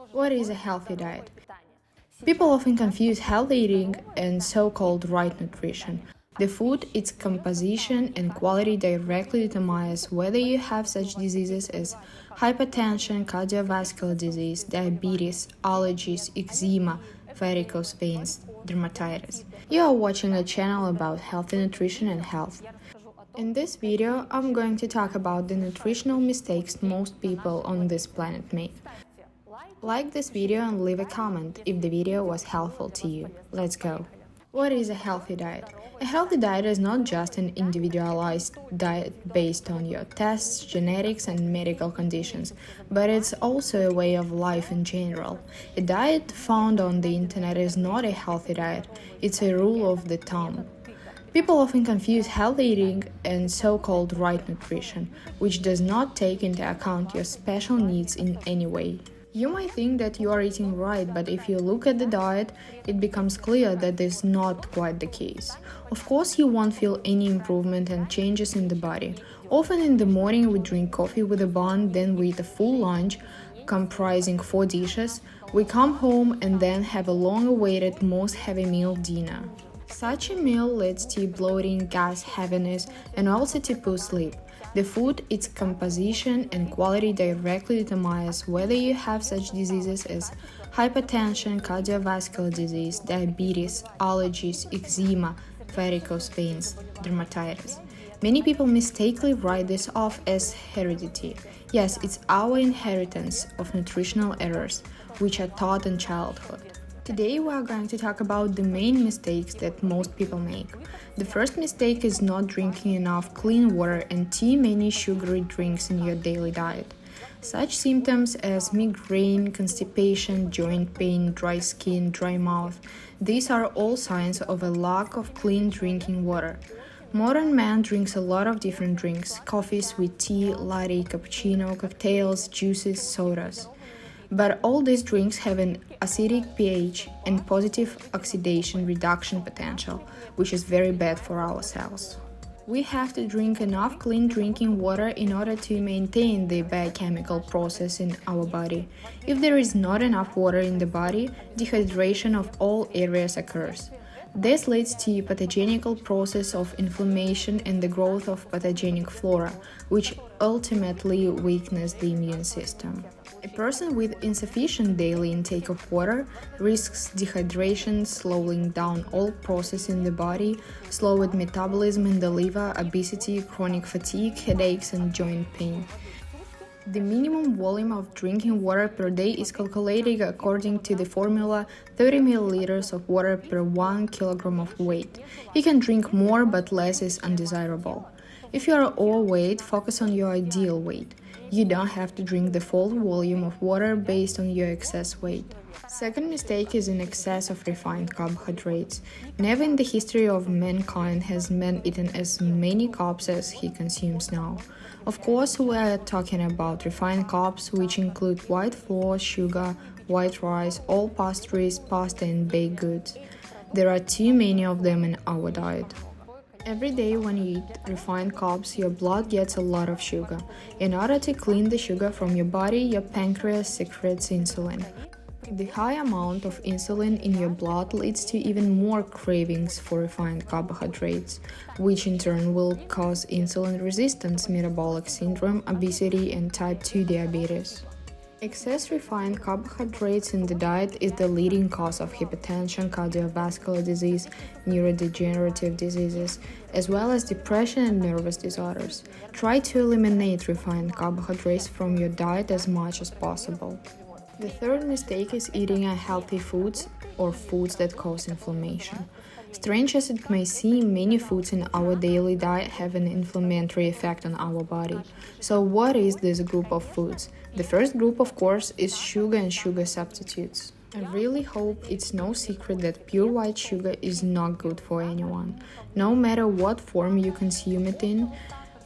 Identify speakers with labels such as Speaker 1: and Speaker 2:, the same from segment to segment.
Speaker 1: What is a healthy diet? People often confuse healthy eating and so-called right nutrition. The food, its composition and quality directly determines whether you have such diseases as hypertension, cardiovascular disease, diabetes, allergies, eczema, varicose veins, dermatitis. You are watching a channel about healthy nutrition and health. In this video, I'm going to talk about the nutritional mistakes most people on this planet make. Like this video and leave a comment if the video was helpful to you. Let's go! What is a healthy diet? A healthy diet is not just an individualized diet based on your tests, genetics, and medical conditions, but it's also a way of life in general. A diet found on the internet is not a healthy diet, it's a rule of the thumb. People often confuse healthy eating and so-called right nutrition, which does not take into account your special needs in any way. You might think that you are eating right, but if you look at the diet, it becomes clear that this is not quite the case. Of course, you won't feel any improvement and changes in the body. Often in the morning we drink coffee with a bun, then we eat a full lunch comprising 4 dishes. We come home and then have a long-awaited, most heavy meal, dinner. Such a meal leads to bloating, gas, heaviness, and also to poor sleep. The food, its composition and quality directly determines whether you have such diseases as hypertension, cardiovascular disease, diabetes, allergies, eczema, varicose veins, dermatitis. Many people mistakenly write this off as heredity. Yes, it's our inheritance of nutritional errors, which are taught in childhood. Today we are going to talk about the main mistakes that most people make. The first mistake is not drinking enough clean water and too many sugary drinks in your daily diet. Such symptoms as migraine, constipation, joint pain, dry skin, dry mouth, these are all signs of a lack of clean drinking water. Modern man drinks a lot of different drinks: coffee, sweet tea, latte, cappuccino, cocktails, juices, sodas. But all these drinks have an acidic pH and positive oxidation reduction potential, which is very bad for our cells. We have to drink enough clean drinking water in order to maintain the biochemical process in our body. If there is not enough water in the body, dehydration of all areas occurs. This leads to pathogenic process of inflammation and the growth of pathogenic flora, which ultimately weakens the immune system. A person with insufficient daily intake of water risks dehydration, slowing down all processes in the body, slowed metabolism in the liver, obesity, chronic fatigue, headaches, and joint pain. The minimum volume of drinking water per day is calculated according to the formula 30 milliliters of water per 1 kilogram of weight. You can drink more, but less is undesirable. If you are overweight, focus on your ideal weight. You don't have to drink the full volume of water based on your excess weight. Second mistake is an excess of refined carbohydrates. Never in the history of mankind has man eaten as many carbs as he consumes now. Of course, we are talking about refined carbs, which include white flour, sugar, white rice, all pasteurized pasta and baked goods. There are too many of them in our diet. Every day when you eat refined carbs, your blood gets a lot of sugar. In order to clean the sugar from your body, your pancreas secretes insulin. The high amount of insulin in your blood leads to even more cravings for refined carbohydrates, which in turn will cause insulin resistance, metabolic syndrome, obesity, and type 2 diabetes. Excess refined carbohydrates in the diet is the leading cause of hypertension, cardiovascular disease, neurodegenerative diseases, as well as depression and nervous disorders. Try to eliminate refined carbohydrates from your diet as much as possible. The third mistake is eating unhealthy foods or foods that cause inflammation. Strange as it may seem, many foods in our daily diet have an inflammatory effect on our body. So what is this group of foods? The first group, of course, is sugar and sugar substitutes. I really hope it's no secret that pure white sugar is not good for anyone. No matter what form you consume it in,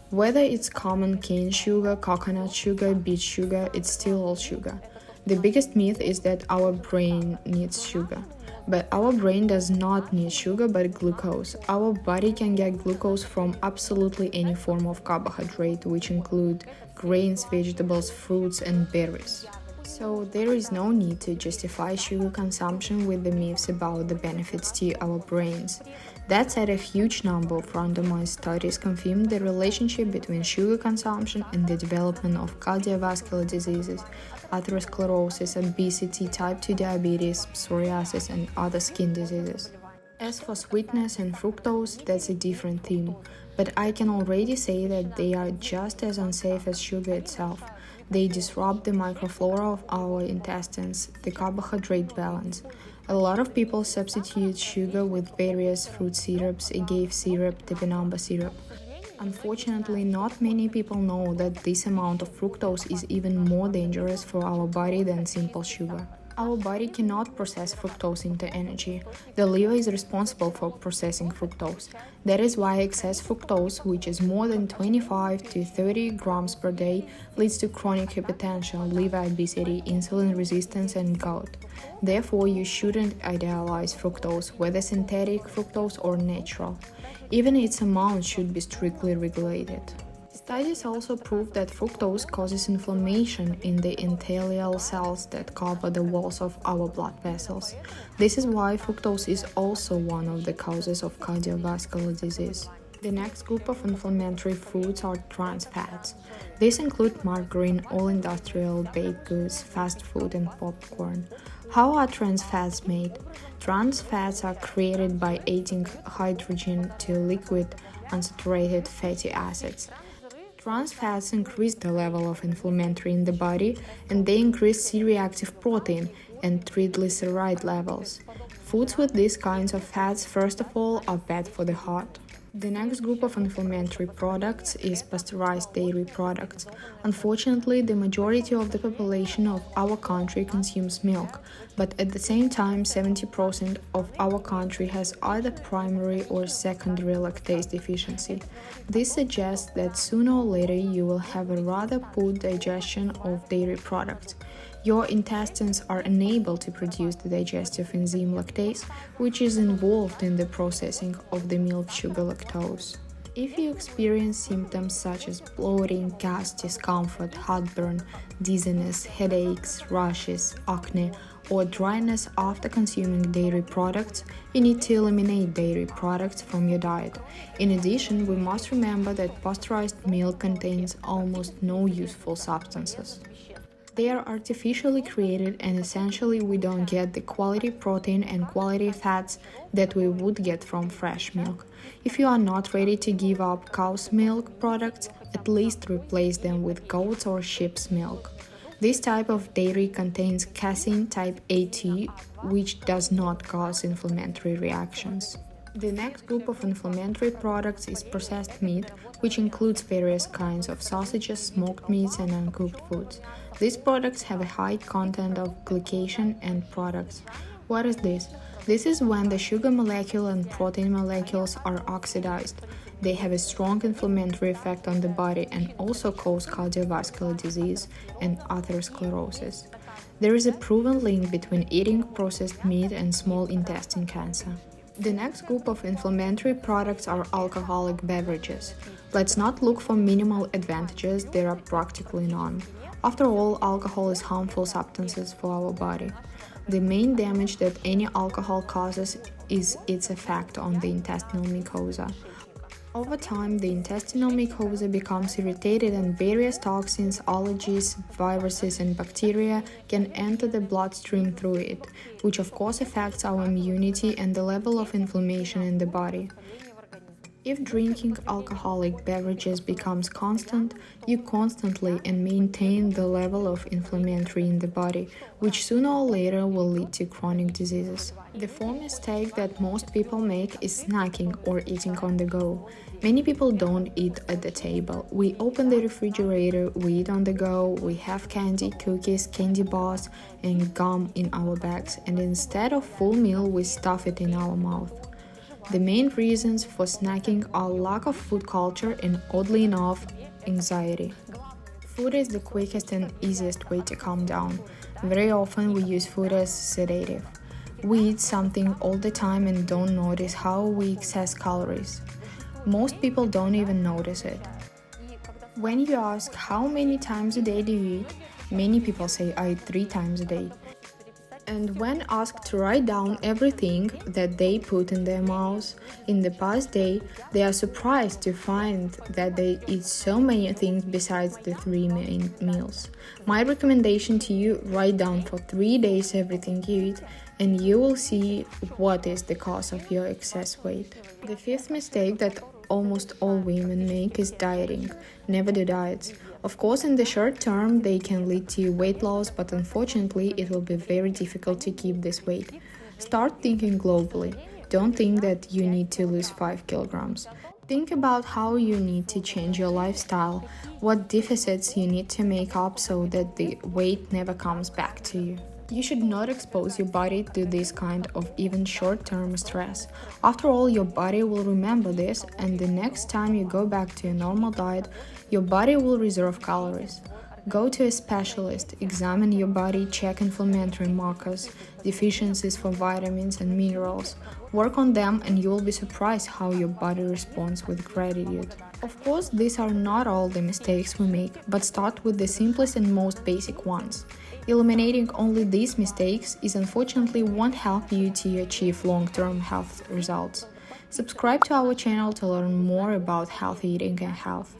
Speaker 1: whether it's common cane sugar, coconut sugar, beet sugar, it's still all sugar. The biggest myth is that our brain needs sugar. But our brain does not need sugar but glucose. Our body can get glucose from absolutely any form of carbohydrate, which include grains, vegetables, fruits, and berries. So there is no need to justify sugar consumption with the myths about the benefits to our brains. That said, a huge number of randomized studies confirm the relationship between sugar consumption and the development of cardiovascular diseases, atherosclerosis, obesity, type 2 diabetes, psoriasis, and other skin diseases. As for sweetness and fructose, that's a different theme, but I can already say that they are just as unsafe as sugar itself. They disrupt the microflora of our intestines, the carbohydrate balance. A lot of people substitute sugar with various fruit syrups, agave syrup, topinamba syrup. Unfortunately, not many people know that this amount of fructose is even more dangerous for our body than simple sugar. Our body cannot process fructose into energy. The liver is responsible for processing fructose. That is why excess fructose, which is more than 25 to 30 grams per day, leads to chronic hypertension, liver obesity, insulin resistance, and gout. Therefore, you shouldn't idealize fructose, whether synthetic fructose or natural. Even its amount should be strictly regulated. Studies also prove that fructose causes inflammation in the endothelial cells that cover the walls of our blood vessels. This is why fructose is also one of the causes of cardiovascular disease. The next group of inflammatory foods are trans fats. These include margarine, all industrial baked goods, fast food, and popcorn. How are trans fats made? Trans fats are created by adding hydrogen to liquid unsaturated fatty acids. Trans fats increase the level of inflammatory in the body, and they increase C-reactive protein and triglyceride levels. Foods with these kinds of fats, first of all, are bad for the heart. The next group of inflammatory products is pasteurized dairy products. Unfortunately, the majority of the population of our country consumes milk, but at the same time, 70% of our country has either primary or secondary lactase deficiency. This suggests that sooner or later you will have a rather poor digestion of dairy products. Your intestines are unable to produce the digestive enzyme lactase, which is involved in the processing of the milk sugar lactose. If you experience symptoms such as bloating, gas, discomfort, heartburn, dizziness, headaches, rashes, acne, or dryness after consuming dairy products, you need to eliminate dairy products from your diet. In addition, we must remember that pasteurized milk contains almost no useful substances. They are artificially created, and essentially we don't get the quality protein and quality fats that we would get from fresh milk. If you are not ready to give up cow's milk products, at least replace them with goat's or sheep's milk. This type of dairy contains casein type A2, which does not cause inflammatory reactions. The next group of inflammatory products is processed meat, which includes various kinds of sausages, smoked meats, and uncooked foods. These products have a high content of glycation and products. What is this? This is when the sugar molecule and protein molecules are oxidized. They have a strong inflammatory effect on the body and also cause cardiovascular disease and atherosclerosis. There is a proven link between eating processed meat and small intestine cancer. The next group of inflammatory products are alcoholic beverages. Let's not look for minimal advantages, there are practically none. After all, alcohol is harmful substances for our body. The main damage that any alcohol causes is its effect on the intestinal mucosa. Over time, the intestinal mucosa becomes irritated and various toxins, allergies, viruses, and bacteria can enter the bloodstream through it, which of course affects our immunity and the level of inflammation in the body. If drinking alcoholic beverages becomes constant, you constantly and maintain the level of inflammatory in the body, which sooner or later will lead to chronic diseases. The fourth mistake that most people make is snacking or eating on the go. Many people don't eat at the table. We open the refrigerator, we eat on the go, we have candy, cookies, candy bars, and gum in our bags, and instead of full meal, we stuff it in our mouth. The main reasons for snacking are lack of food culture and, oddly enough, anxiety. Food is the quickest and easiest way to calm down. Very often we use food as sedative. We eat something all the time and don't notice how we excess calories. Most people don't even notice it. When you ask how many times a day do you eat, Many people say I eat 3 times a day. And when asked to write down everything that they put in their mouths in the past day, they are surprised to find that they eat so many things besides the 3 main meals. My recommendation to you, write down for 3 days everything you eat, and you will see what is the cause of your excess weight. The fifth mistake that almost all women make is dieting. Never do diets. Of course, in the short term, they can lead to weight loss, but unfortunately, it will be very difficult to keep this weight. Start thinking globally. Don't think that you need to lose 5 kilograms. Think about how you need to change your lifestyle, what deficits you need to make up so that the weight never comes back to you. You should not expose your body to this kind of even short-term stress. After all, your body will remember this, and the next time you go back to a normal diet, your body will reserve calories. Go to a specialist, examine your body, check inflammatory markers, deficiencies for vitamins and minerals. Work on them and you will be surprised how your body responds with gratitude. Of course, these are not all the mistakes we make, but start with the simplest and most basic ones. Eliminating only these mistakes is unfortunately won't help you to achieve long-term health results. Subscribe to our channel to learn more about healthy eating and health.